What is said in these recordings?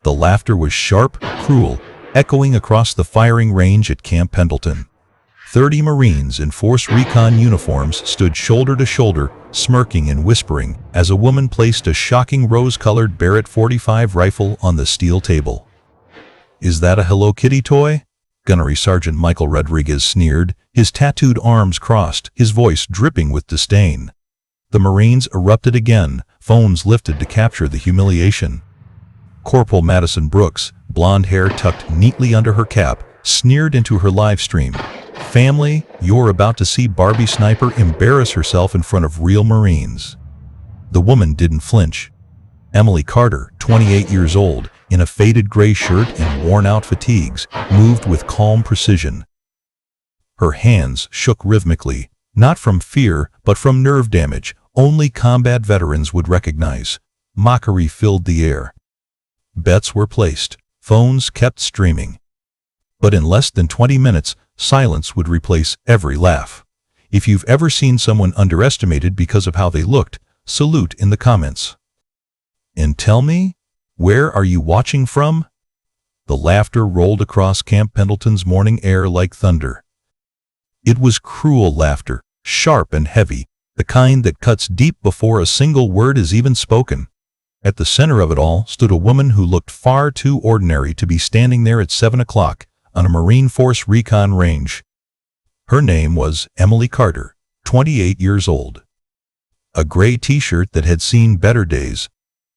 The laughter was sharp, cruel, echoing across the firing range at Camp Pendleton. 30 Marines in Force Recon uniforms stood shoulder to shoulder, smirking and whispering, as a woman placed a shocking rose-colored Barrett 45 rifle on the steel table. "Is that a Hello Kitty toy?" Gunnery Sergeant Michael Rodriguez sneered, his tattooed arms crossed, his voice dripping with disdain. The Marines erupted again, phones lifted to capture the humiliation. Corporal Madison Brooks, blonde hair tucked neatly under her cap, sneered into her live stream. "Family, you're about to see Barbie Sniper embarrass herself in front of real Marines." The woman didn't flinch. Emily Carter, 28 years old, in a faded gray shirt and worn-out fatigues, moved with calm precision. Her hands shook rhythmically, not from fear, but from nerve damage only combat veterans would recognize. Mockery filled the air. Bets were placed. Phones kept streaming. But in less than 20 minutes, silence would replace every laugh. If you've ever seen someone underestimated because of how they looked, salute in the comments. And tell me, where are you watching from? The laughter rolled across Camp Pendleton's morning air like thunder. It was cruel laughter, sharp and heavy, the kind that cuts deep before a single word is even spoken. At the center of it all stood a woman who looked far too ordinary to be standing there at 7 o'clock on a Marine Force Recon range. Her name was Emily Carter, 28 years old. A gray t-shirt that had seen better days.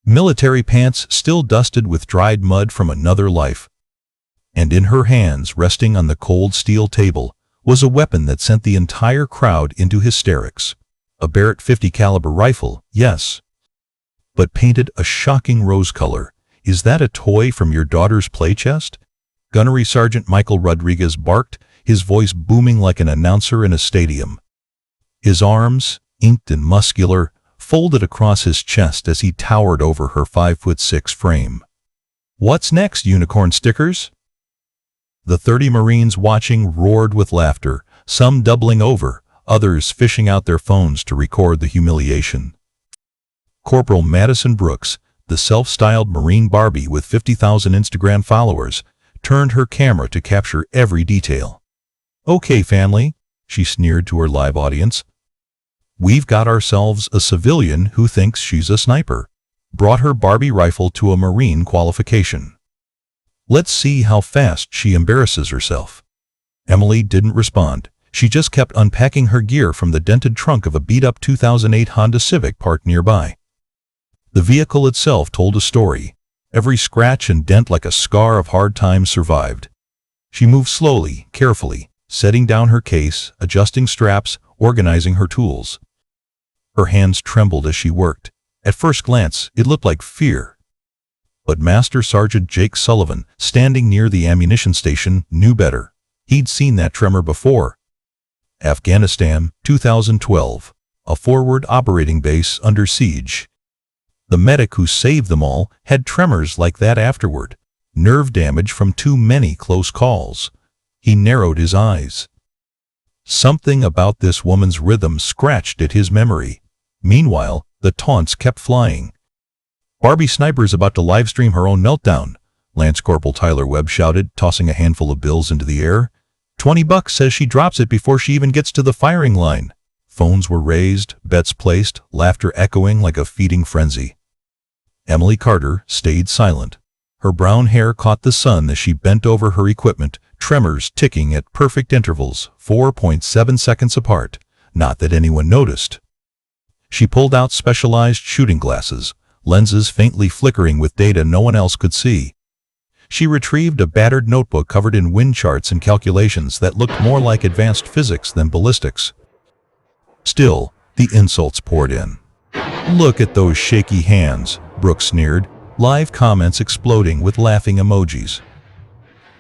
Military pants still dusted with dried mud from another life. And in her hands, resting on the cold steel table, was a weapon that sent the entire crowd into hysterics. A Barrett 50 caliber rifle, yes. But painted a shocking rose color. Is that a toy from your daughter's playchest? Gunnery Sergeant Michael Rodriguez barked, his voice booming like an announcer in a stadium. His arms, inked and muscular, folded across his chest as he towered over her 5'6" frame. "What's next, unicorn stickers?" The 30 Marines watching roared with laughter, some doubling over, others fishing out their phones to record the humiliation. Corporal Madison Brooks, the self-styled Marine Barbie with 50,000 Instagram followers, turned her camera to capture every detail. "Okay, family," she sneered to her live audience. "We've got ourselves a civilian who thinks she's a sniper. Brought her Barbie rifle to a Marine qualification. Let's see how fast she embarrasses herself." Emily didn't respond. She just kept unpacking her gear from the dented trunk of a beat-up 2008 Honda Civic parked nearby. The vehicle itself told a story. Every scratch and dent like a scar of hard times survived. She moved slowly, carefully, setting down her case, adjusting straps, organizing her tools. Her hands trembled as she worked. At first glance, it looked like fear. But Master Sergeant Jake Sullivan, standing near the ammunition station, knew better. He'd seen that tremor before. Afghanistan, 2012. A forward operating base under siege. The medic who saved them all had tremors like that afterward. Nerve damage from too many close calls. He narrowed his eyes. Something about this woman's rhythm scratched at his memory. Meanwhile, the taunts kept flying. "Barbie Sniper's about to livestream her own meltdown," Lance Corporal Tyler Webb shouted, tossing a handful of bills into the air. $20 says she drops it before she even gets to the firing line. Phones were raised, bets placed, laughter echoing like a feeding frenzy. Emily Carter stayed silent. Her brown hair caught the sun as she bent over her equipment, tremors ticking at perfect intervals, 4.7 seconds apart. Not that anyone noticed. She pulled out specialized shooting glasses, lenses faintly flickering with data no one else could see. She retrieved a battered notebook covered in wind charts and calculations that looked more like advanced physics than ballistics. Still, the insults poured in. "Look at those shaky hands," Brooks sneered, live comments exploding with laughing emojis.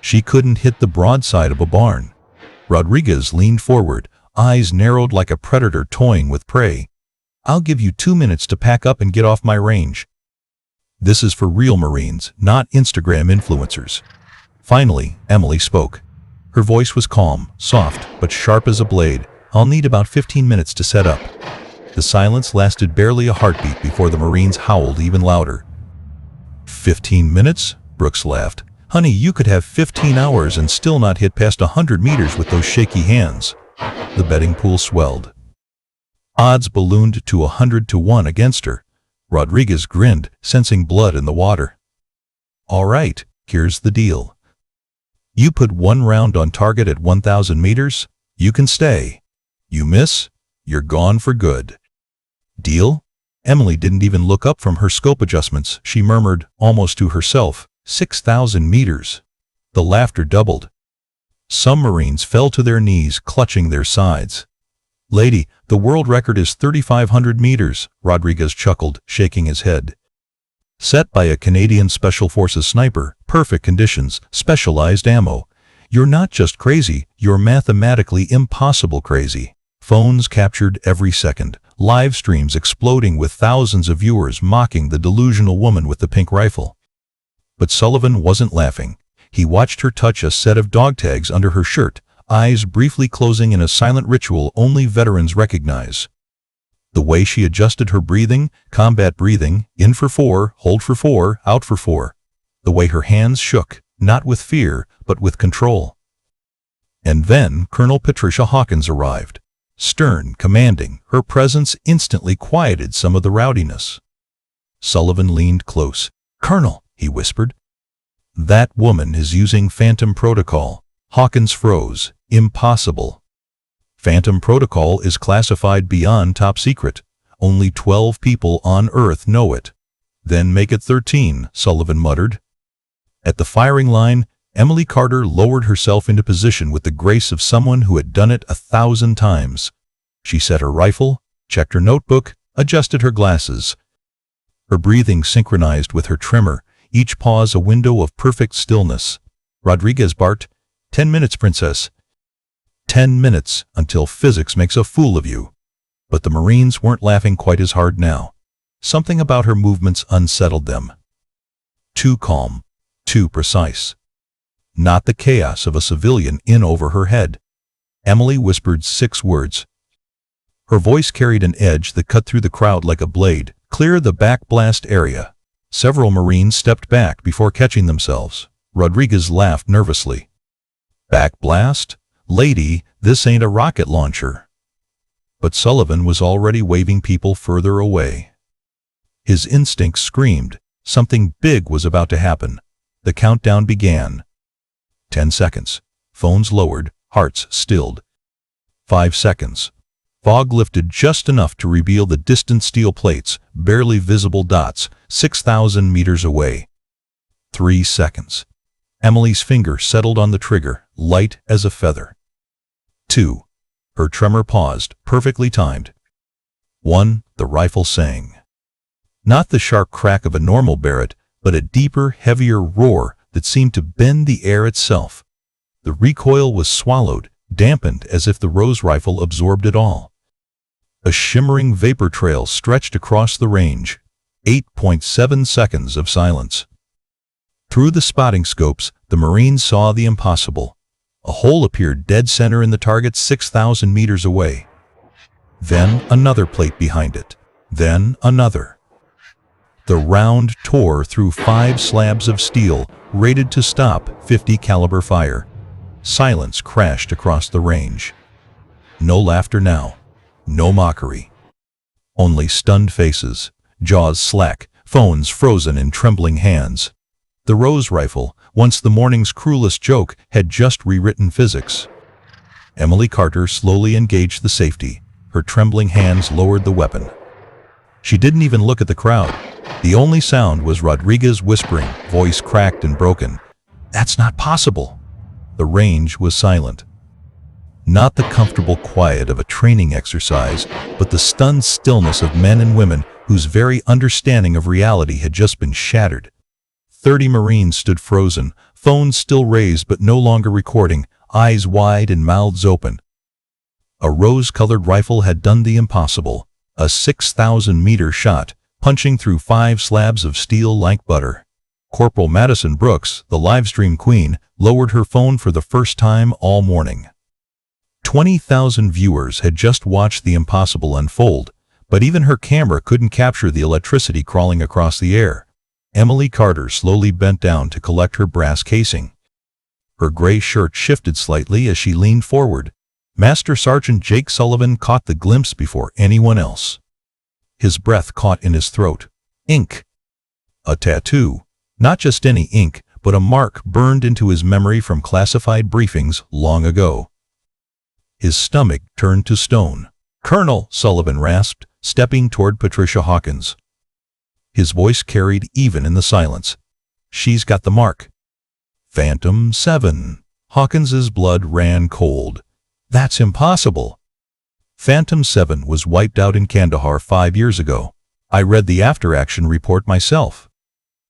She couldn't hit the broadside of a barn. Rodriguez leaned forward, eyes narrowed like a predator toying with prey. "I'll give you 2 minutes to pack up and get off my range. This is for real Marines, not Instagram influencers." Finally, Emily spoke. Her voice was calm, soft, but sharp as a blade. "I'll need about 15 minutes to set up." The silence lasted barely a heartbeat before the Marines howled even louder. 15 minutes? Brooks laughed. Honey, you could have 15 hours and still not hit past 100 meters with those shaky hands. The betting pool swelled. Odds ballooned to 100 to 1 against her. Rodriguez grinned, sensing blood in the water. All right, here's the deal. You put one round on target at 1,000 meters, you can stay. You miss, you're gone for good. Deal? Emily didn't even look up from her scope adjustments. She murmured, almost to herself, 6,000 meters. The laughter doubled. Some Marines fell to their knees, clutching their sides. Lady, the world record is 3,500 meters, Rodriguez chuckled, shaking his head. Set by a Canadian Special Forces sniper, perfect conditions, specialized ammo. You're not just crazy, you're mathematically impossible crazy. Phones captured every second, live streams exploding with thousands of viewers mocking the delusional woman with the pink rifle. But Sullivan wasn't laughing. He watched her touch a set of dog tags under her shirt, eyes briefly closing in a silent ritual only veterans recognize. The way she adjusted her breathing, combat breathing, in for 4, hold for 4, out for 4. The way her hands shook, not with fear, but with control. And then Colonel Patricia Hawkins arrived. Stern, commanding, her presence instantly quieted some of the rowdiness. Sullivan leaned close. Colonel, he whispered. That woman is using Phantom Protocol. Hawkins froze. Impossible. Phantom Protocol is classified beyond top secret. Only 12 people on Earth know it. Then make it 13, Sullivan muttered. At the firing line, Emily Carter lowered herself into position with the grace of someone who had done it 1,000 times. She set her rifle, checked her notebook, adjusted her glasses. Her breathing synchronized with her tremor, each pause a window of perfect stillness. Rodriguez barked, 10 minutes, princess. 10 minutes until physics makes a fool of you. But the Marines weren't laughing quite as hard now. Something about her movements unsettled them. Too calm, too precise. Not the chaos of a civilian in over her head. Emily whispered 6 words. Her voice carried an edge that cut through the crowd like a blade. Clear the back blast area. Several Marines stepped back before catching themselves. Rodriguez laughed nervously. Back blast? Lady, this ain't a rocket launcher. But Sullivan was already waving people further away. His instincts screamed. Something big was about to happen. The countdown began. 10 seconds. Phones lowered, hearts stilled. 5 seconds. Fog lifted just enough to reveal the distant steel plates, barely visible dots, 6,000 meters away. 3 seconds. Emily's finger settled on the trigger, light as a feather. 2. Her tremor paused, perfectly timed. 1. The rifle sang. Not the sharp crack of a normal Barrett, but a deeper, heavier roar that seemed to bend the air itself. The recoil was swallowed, dampened as if the Rose rifle absorbed it all. A shimmering vapor trail stretched across the range. 8.7 seconds of silence. Through the spotting scopes, the Marines saw the impossible. A hole appeared dead center in the target 6,000 meters away. Then another plate behind it. Then another. The round tore through 5 slabs of steel, rated to stop 50 caliber fire. Silence crashed across the range. No laughter now. No mockery. Only stunned faces, jaws slack, phones frozen in trembling hands. The Rose rifle, once the morning's cruelest joke, had just rewritten physics. Emily Carter slowly engaged the safety. Her trembling hands lowered the weapon. She didn't even look at the crowd. The only sound was Rodriguez whispering, voice cracked and broken. That's not possible. The range was silent. Not the comfortable quiet of a training exercise, but the stunned stillness of men and women whose very understanding of reality had just been shattered. 30 Marines stood frozen, phones still raised but no longer recording, eyes wide and mouths open. A rose-colored rifle had done the impossible, a 6,000-meter shot, punching through 5 slabs of steel like butter. Corporal Madison Brooks, the livestream queen, lowered her phone for the first time all morning. 20,000 viewers had just watched the impossible unfold, but even her camera couldn't capture the electricity crawling across the air. Emily Carter slowly bent down to collect her brass casing. Her gray shirt shifted slightly as she leaned forward. Master Sergeant Jake Sullivan caught the glimpse before anyone else. His breath caught in his throat. Ink. A tattoo. Not just any ink, but a mark burned into his memory from classified briefings long ago. His stomach turned to stone. "Colonel," Sullivan rasped, stepping toward Patricia Hawkins. His voice carried even in the silence. "She's got the mark." "Phantom 7. Hawkins's blood ran cold. "That's impossible." "Phantom 7 was wiped out in Kandahar 5 years ago. I read the after-action report myself."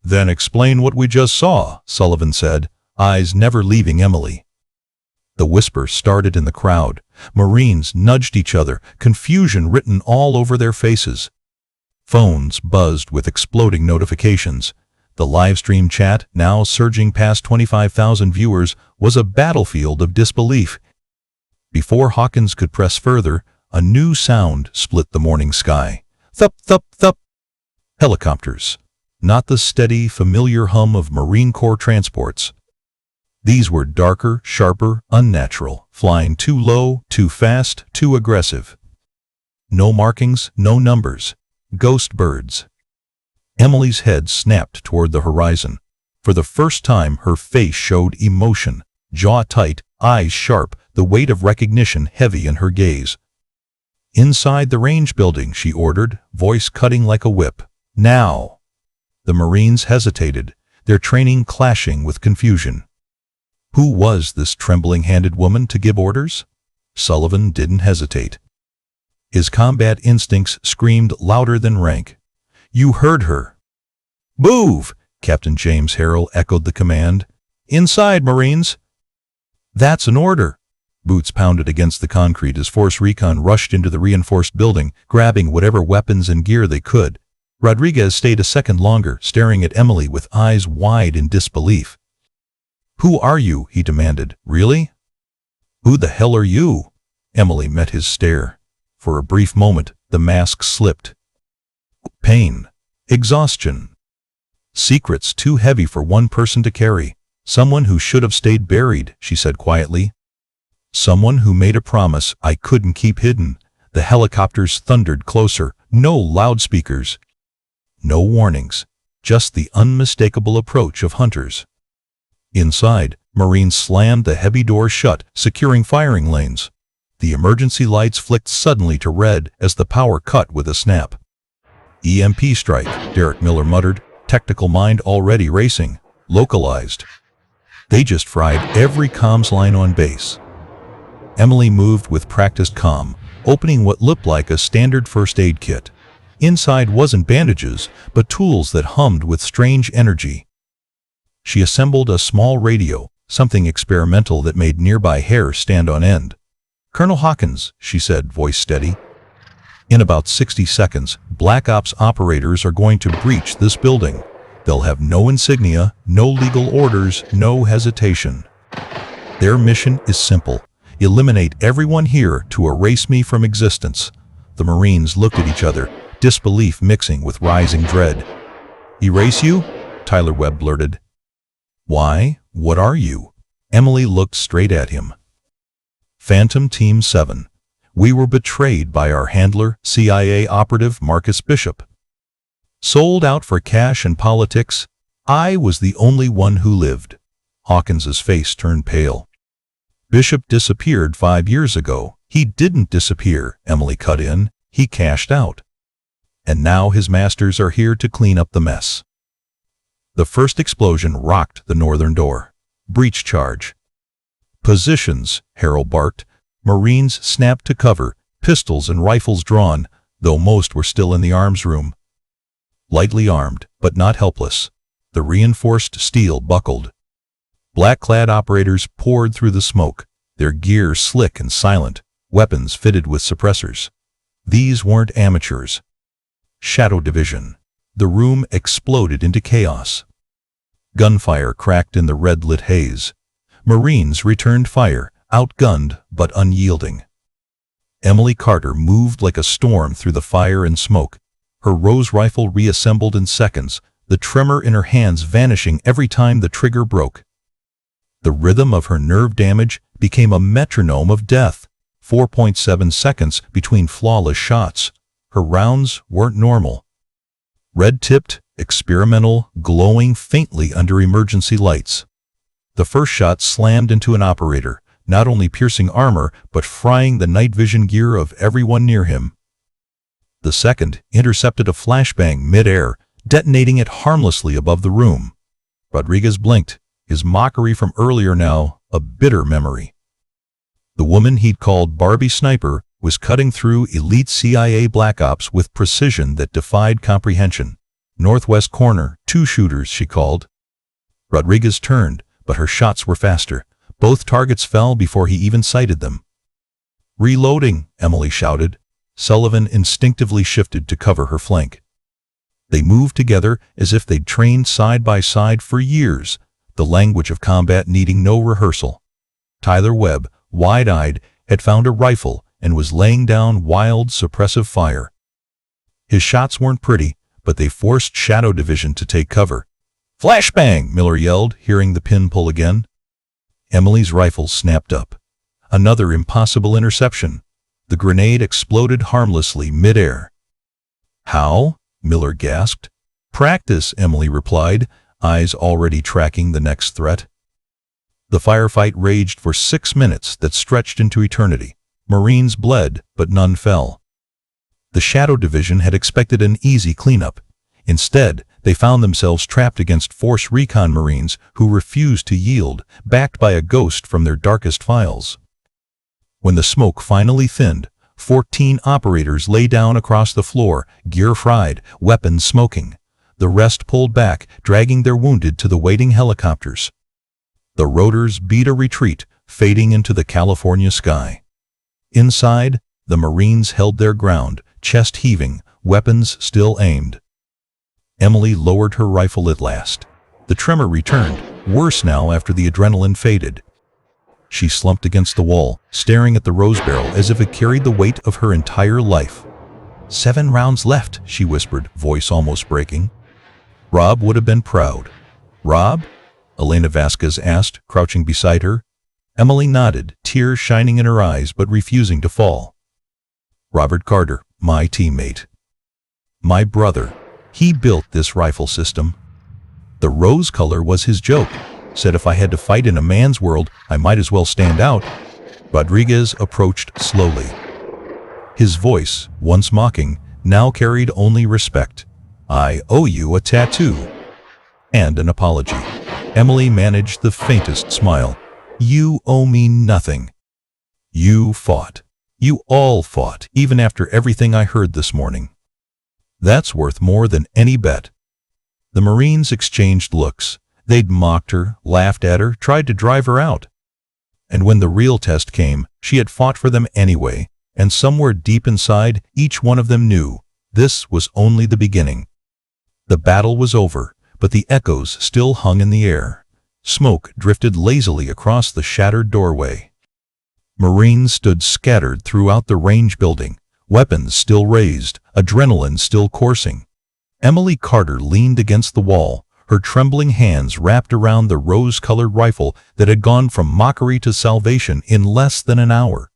"Then explain what we just saw," Sullivan said, eyes never leaving Emily. The whisper started in the crowd. Marines nudged each other, confusion written all over their faces. Phones buzzed with exploding notifications. The livestream chat, now surging past 25,000 viewers, was a battlefield of disbelief. Before Hawkins could press further, a new sound split the morning sky. Thup, thup, thup. Helicopters. Not the steady, familiar hum of Marine Corps transports. These were darker, sharper, unnatural, flying too low, too fast, too aggressive. No markings, no numbers. Ghost birds. Emily's head snapped toward the horizon. For the first time, her face showed emotion. Jaw tight, eyes sharp, the weight of recognition heavy in her gaze. "Inside the range building," she ordered, voice cutting like a whip. "Now." The Marines hesitated, their training clashing with confusion. Who was this trembling-handed woman to give orders? Sullivan didn't hesitate. His combat instincts screamed louder than rank. "You heard her." "Move!" Captain James Harrell echoed the command. "Inside, Marines!" "That's an order!" Boots pounded against the concrete as Force Recon rushed into the reinforced building, grabbing whatever weapons and gear they could. Rodriguez stayed a second longer, staring at Emily with eyes wide in disbelief. "Who are you?" he demanded. "Really?" "Who the hell are you?" Emily met his stare. For a brief moment, the mask slipped. Pain. Exhaustion. Secrets too heavy for one person to carry. "Someone who should have stayed buried," she said quietly. "Someone who made a promise I couldn't keep hidden." The helicopters thundered closer. No loudspeakers. No warnings. Just the unmistakable approach of hunters. Inside, Marines slammed the heavy door shut, securing firing lanes. The emergency lights flicked suddenly to red as the power cut with a snap. "EMP strike," Derek Miller muttered, technical mind already racing. "Localized." They just fried every comms line on base. Emily moved with practiced calm, opening what looked like a standard first aid kit. Inside wasn't bandages, but tools that hummed with strange energy. She assembled a small radio, something experimental that made nearby hair stand on end. "Colonel Hawkins," she said, voice steady. "In about 60 seconds, Black Ops operators are going to breach this building. They'll have no insignia, no legal orders, no hesitation. Their mission is simple. Eliminate everyone here to erase me from existence." The Marines looked at each other, disbelief mixing with rising dread. "Erase you?" Tyler Webb blurted. "Why? What are you?" Emily looked straight at him. "Phantom Team 7. We were betrayed by our handler, CIA operative Marcus Bishop. Sold out for cash and politics. I was the only one who lived." Hawkins's face turned pale. "Bishop disappeared 5 years ago." "He didn't disappear," Emily cut in. "He cashed out. And now his masters are here to clean up the mess." The first explosion rocked the northern door. "Breach charge." "Positions," Harrell barked. Marines snapped to cover, pistols and rifles drawn, though most were still in the arms room. Lightly armed, but not helpless. The reinforced steel buckled. Black-clad operators poured through the smoke, their gear slick and silent, weapons fitted with suppressors. These weren't amateurs. Shadow Division. The room exploded into chaos. Gunfire cracked in the red-lit haze. Marines returned fire, outgunned but unyielding. Emily Carter moved like a storm through the fire and smoke. Her Rose rifle reassembled in seconds, the tremor in her hands vanishing every time the trigger broke. The rhythm of her nerve damage became a metronome of death. 4.7 seconds between flawless shots. Her rounds weren't normal. Red-tipped, experimental, glowing faintly under emergency lights. The first shot slammed into an operator, not only piercing armor, but frying the night vision gear of everyone near him. The second intercepted a flashbang mid-air, detonating it harmlessly above the room. Rodriguez blinked, his mockery from earlier now a bitter memory. The woman he'd called Barbie Sniper was cutting through elite CIA Black Ops with precision that defied comprehension. Northwest corner, 2 shooters, she called. Rodriguez turned, but her shots were faster. Both targets fell before he even sighted them. "Reloading," Emily shouted. Sullivan instinctively shifted to cover her flank. They moved together as if they'd trained side by side for years, the language of combat needing no rehearsal. Tyler Webb, wide-eyed, had found a rifle and was laying down wild, suppressive fire. His shots weren't pretty, but they forced Shadow Division to take cover. "Flashbang!" Miller yelled, hearing the pin pull again. Emily's rifle snapped up. Another impossible interception. The grenade exploded harmlessly mid-air. "How?" Miller gasped. "Practice," Emily replied, eyes already tracking the next threat. The firefight raged for 6 minutes that stretched into eternity. Marines bled, but none fell. The Shadow Division had expected an easy cleanup. Instead, they found themselves trapped against Force Recon Marines who refused to yield, backed by a ghost from their darkest files. When the smoke finally thinned, 14 operators lay down across the floor, gear fried, weapons smoking. The rest pulled back, dragging their wounded to the waiting helicopters. The rotors beat a retreat, fading into the California sky. Inside, the Marines held their ground, chest heaving, weapons still aimed. Emily lowered her rifle at last. The tremor returned, worse now after the adrenaline faded. She slumped against the wall, staring at the rose barrel as if it carried the weight of her entire life. 7 rounds left, she whispered, voice almost breaking. Rob would have been proud. "Rob?" Elena Vasquez asked, crouching beside her. Emily nodded, tears shining in her eyes but refusing to fall. "Robert Carter, my teammate. My brother. He built this rifle system. The rose color was his joke. Said if I had to fight in a man's world, I might as well stand out." Rodriguez approached slowly. His voice, once mocking, now carried only respect. "I owe you a tattoo." And an apology. Emily managed the faintest smile. "You owe me nothing. You fought. You all fought, even after everything I heard this morning. That's worth more than any bet." The Marines exchanged looks. They'd mocked her, laughed at her, tried to drive her out. And when the real test came, she had fought for them anyway, and somewhere deep inside, each one of them knew this was only the beginning. The battle was over, but the echoes still hung in the air. Smoke drifted lazily across the shattered doorway. Marines stood scattered throughout the range building, weapons still raised, adrenaline still coursing. Emily Carter leaned against the wall, her trembling hands wrapped around the rose-colored rifle that had gone from mockery to salvation in less than an hour.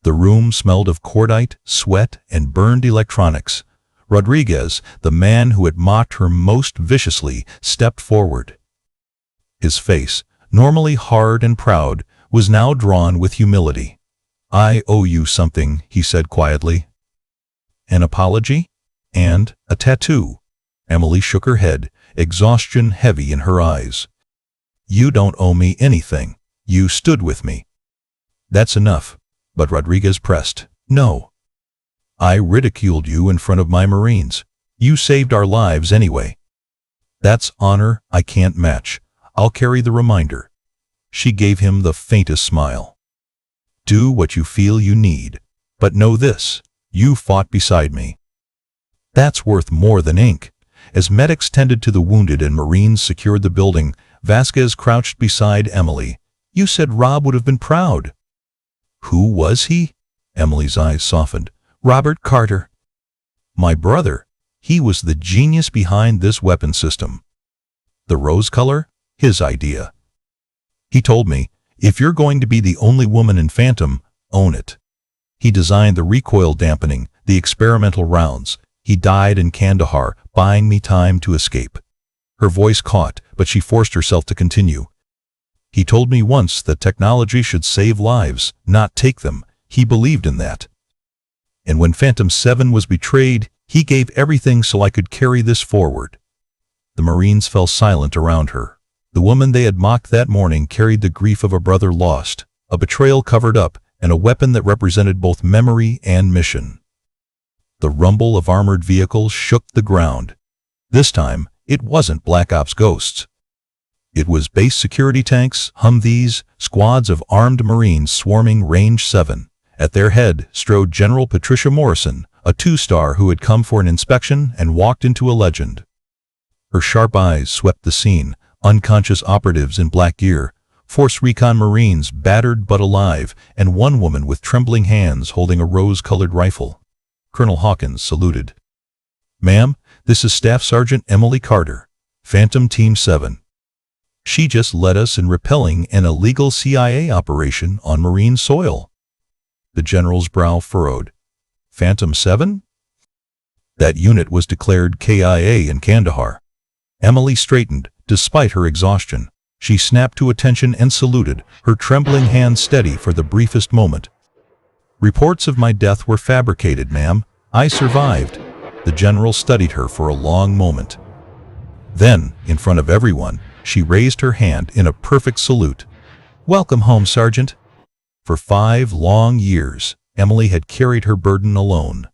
The room smelled of cordite, sweat, and burned electronics. Rodriguez, the man who had mocked her most viciously, stepped forward. His face, normally hard and proud, was now drawn with humility. "I owe you something," he said quietly. "An apology? And a tattoo." Emily shook her head, exhaustion heavy in her eyes. "You don't owe me anything. You stood with me." "That's enough." But Rodriguez pressed. "No. I ridiculed you in front of my Marines. You saved our lives anyway. That's honor I can't match. I'll carry the reminder." She gave him the faintest smile. "Do what you feel you need. But know this, you fought beside me. That's worth more than ink." As medics tended to the wounded and Marines secured the building, Vasquez crouched beside Emily. "You said Rob would have been proud." "Who was he?" Emily's eyes softened. "Robert Carter. My brother. He was the genius behind this weapon system. The rose color? His idea. He told me, if you're going to be the only woman in Phantom, own it. He designed the recoil dampening, the experimental rounds. He died in Kandahar, buying me time to escape. Her voice caught, but she forced herself to continue. He told me once that technology should save lives, not take them. He believed in that. And when Phantom 7 was betrayed, he gave everything so I could carry this forward. The Marines fell silent around her. The woman they had mocked that morning carried the grief of a brother lost, a betrayal covered up, and a weapon that represented both memory and mission. The rumble of armored vehicles shook the ground. This time, it wasn't Black Ops ghosts. It was base security tanks, Humvees, squads of armed Marines swarming Range 7. At their head strode General Patricia Morrison, a two-star who had come for an inspection and walked into a legend. Her sharp eyes swept the scene, unconscious operatives in black gear, Force Recon Marines battered but alive, and one woman with trembling hands holding a rose-colored rifle. Colonel Hawkins saluted. "Ma'am, this is Staff Sergeant Emily Carter, Phantom Team 7. She just led us in repelling an illegal CIA operation on Marine soil." The general's brow furrowed. "Phantom 7? That unit was declared KIA in Kandahar." Emily straightened, despite her exhaustion. She snapped to attention and saluted, her trembling hands steady for the briefest moment. "Reports of my death were fabricated, ma'am. I survived." The general studied her for a long moment. Then, in front of everyone, she raised her hand in a perfect salute. "Welcome home, Sergeant." For 5 long years, Emily had carried her burden alone.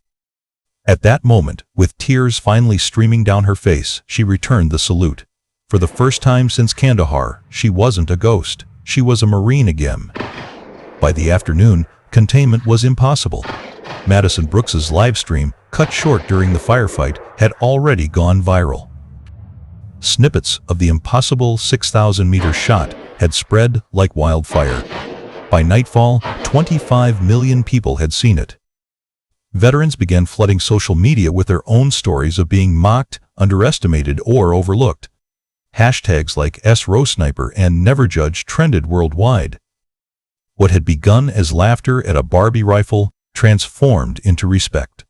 At that moment, with tears finally streaming down her face, she returned the salute. For the first time since Kandahar, she wasn't a ghost. She was a Marine again. By the afternoon, containment was impossible. Madison Brooks's live stream, cut short during the firefight, had already gone viral. Snippets of the impossible 6,000-meter shot had spread like wildfire. By nightfall, 25 million people had seen it. Veterans began flooding social media with their own stories of being mocked, underestimated, or overlooked. Hashtags like #RoSniper and NeverJudge trended worldwide. What had begun as laughter at a Barbie rifle transformed into respect.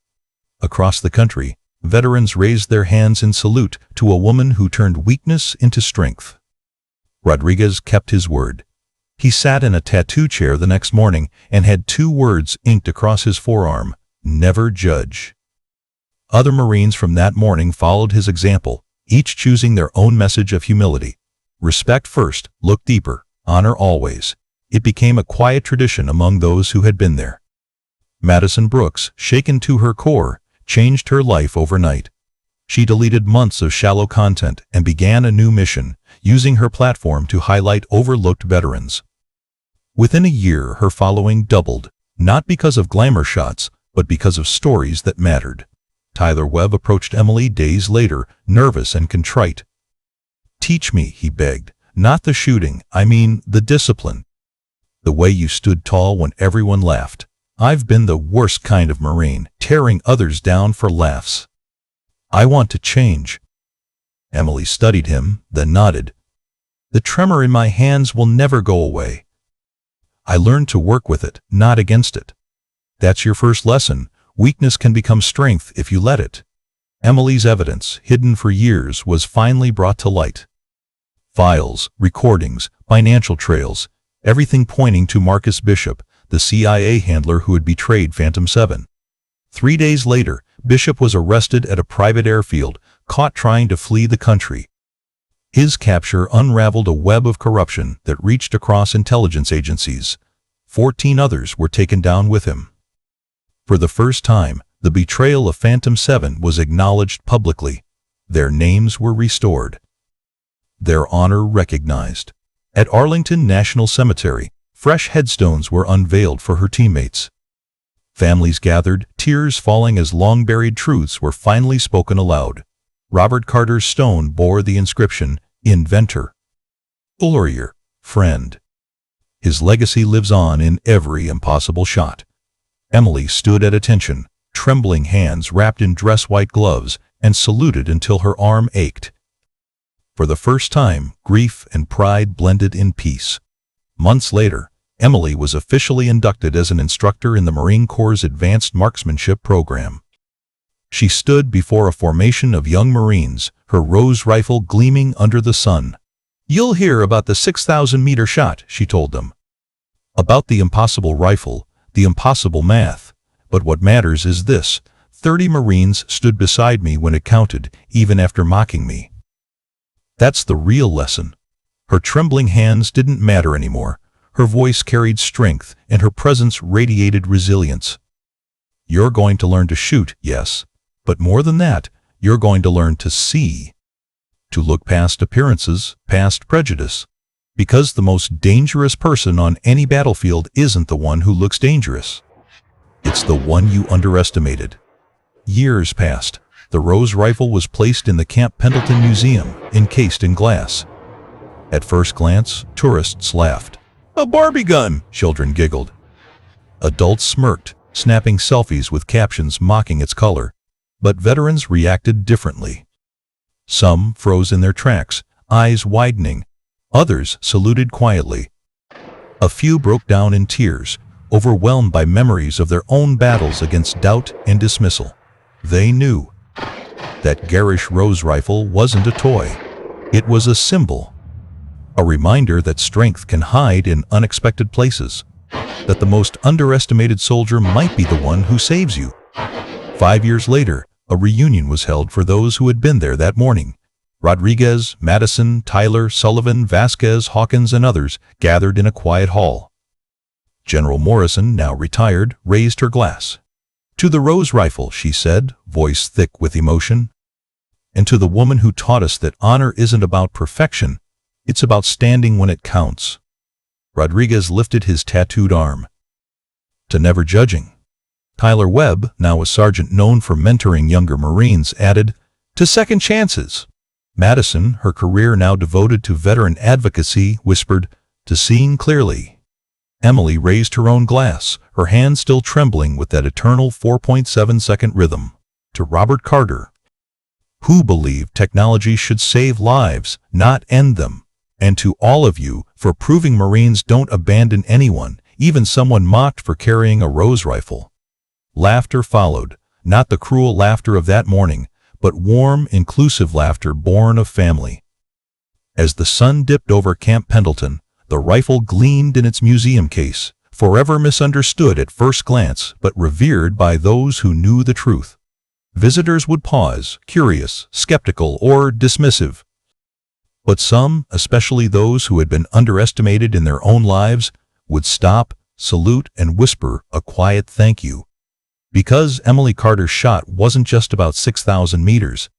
Across the country, veterans raised their hands in salute to a woman who turned weakness into strength. Rodriguez kept his word. He sat in a tattoo chair the next morning and had 2 words inked across his forearm: "Never judge." Other Marines from that morning followed his example, each choosing their own message of humility. Respect first, look deeper, honor always. It became a quiet tradition among those who had been there. Madison Brooks, shaken to her core, changed her life overnight. She deleted months of shallow content and began a new mission, using her platform to highlight overlooked veterans. Within a year, her following doubled, not because of glamour shots, but because of stories that mattered. Tyler Webb approached Emily days later, nervous and contrite. "Teach me," he begged. "Not the shooting, I mean the discipline. The way you stood tall when everyone laughed. I've been the worst kind of Marine, tearing others down for laughs. I want to change." Emily studied him, then nodded. "The tremor in my hands will never go away. I learned to work with it, not against it." That's your first lesson. Weakness can become strength if you let it. Emily's evidence, hidden for years, was finally brought to light. Files, recordings, financial trails, everything pointing to Marcus Bishop, the CIA handler who had betrayed Phantom 7. 3 days later, Bishop was arrested at a private airfield, caught trying to flee the country. His capture unraveled a web of corruption that reached across intelligence agencies. 14 others were taken down with him. For the first time, the betrayal of Phantom 7 was acknowledged publicly. Their names were restored. Their honor recognized. At Arlington National Cemetery, fresh headstones were unveiled for her teammates. Families gathered, tears falling as long-buried truths were finally spoken aloud. Robert Carter's stone bore the inscription, "Inventor, Warrior, Friend." His legacy lives on in every impossible shot. Emily stood at attention, trembling hands wrapped in dress-white gloves, and saluted until her arm ached. For the first time, grief and pride blended in peace. Months later, Emily was officially inducted as an instructor in the Marine Corps' Advanced Marksmanship program. She stood before a formation of young Marines, her rose rifle gleaming under the sun. "You'll hear about the 6,000-meter shot," she told them. "About the impossible rifle, the impossible math. But what matters is this: 30 Marines stood beside me when it counted, even after mocking me." That's the real lesson. Her trembling hands didn't matter anymore. Her voice carried strength, and her presence radiated resilience. You're going to learn to shoot, yes. But more than that, you're going to learn to see. To look past appearances, past prejudice. Because the most dangerous person on any battlefield isn't the one who looks dangerous. It's the one you underestimated. Years passed. The Rose rifle was placed in the Camp Pendleton Museum, encased in glass. At first glance, tourists laughed. "A Barbie gun!" children giggled. Adults smirked, snapping selfies with captions mocking its color. But veterans reacted differently. Some froze in their tracks, eyes widening. Others saluted quietly. A few broke down in tears, overwhelmed by memories of their own battles against doubt and dismissal. They knew that garish Rose rifle wasn't a toy. It was a symbol. A reminder that strength can hide in unexpected places. That the most underestimated soldier might be the one who saves you. 5 years later, a reunion was held for those who had been there that morning. Rodriguez, Madison, Tyler, Sullivan, Vasquez, Hawkins, and others gathered in a quiet hall. General Morrison, now retired, raised her glass. "To the Rose rifle," she said, voice thick with emotion. "And to the woman who taught us that honor isn't about perfection, it's about standing when it counts." Rodriguez lifted his tattooed arm. "To never judging." Tyler Webb, now a sergeant known for mentoring younger Marines, added, "To second chances." Madison, her career now devoted to veteran advocacy, whispered, "To seeing clearly." Emily raised her own glass, her hand still trembling with that eternal 4.7-second rhythm. To Robert Carter, who believed technology should save lives, not end them. And to all of you, for proving Marines don't abandon anyone, even someone mocked for carrying a Rose rifle. Laughter followed, not the cruel laughter of that morning, but warm, inclusive laughter born of family. As the sun dipped over Camp Pendleton, the rifle gleamed in its museum case, forever misunderstood at first glance, but revered by those who knew the truth. Visitors would pause, curious, skeptical, or dismissive. But some, especially those who had been underestimated in their own lives, would stop, salute, and whisper a quiet thank you. Because Emily Carter's shot wasn't just about 6,000 meters.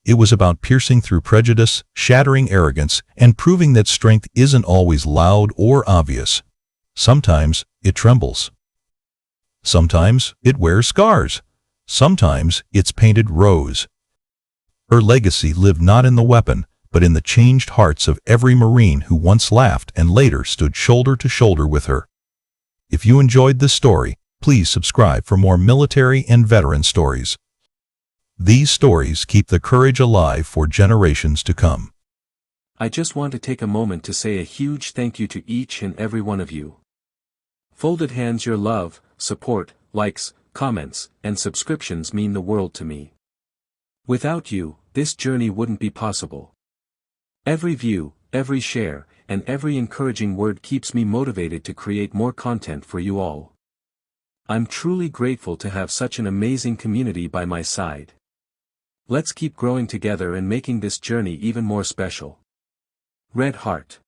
It was about piercing through prejudice, shattering arrogance, and proving that strength isn't always loud or obvious. Sometimes it trembles. Sometimes it wears scars. Sometimes it's painted rose. Her legacy lived not in the weapon, but in the changed hearts of every Marine who once laughed and later stood shoulder to shoulder with her. If you enjoyed this story, please subscribe for more military and veteran stories. These stories keep the courage alive for generations to come. I just want to take a moment to say a huge thank you to each and every one of you. Folded hands, your love, support, likes, comments, and subscriptions mean the world to me. Without you, this journey wouldn't be possible. Every view, every share, and every encouraging word keeps me motivated to create more content for you all. I'm truly grateful to have such an amazing community by my side. Let's keep growing together and making this journey even more special. Red Heart.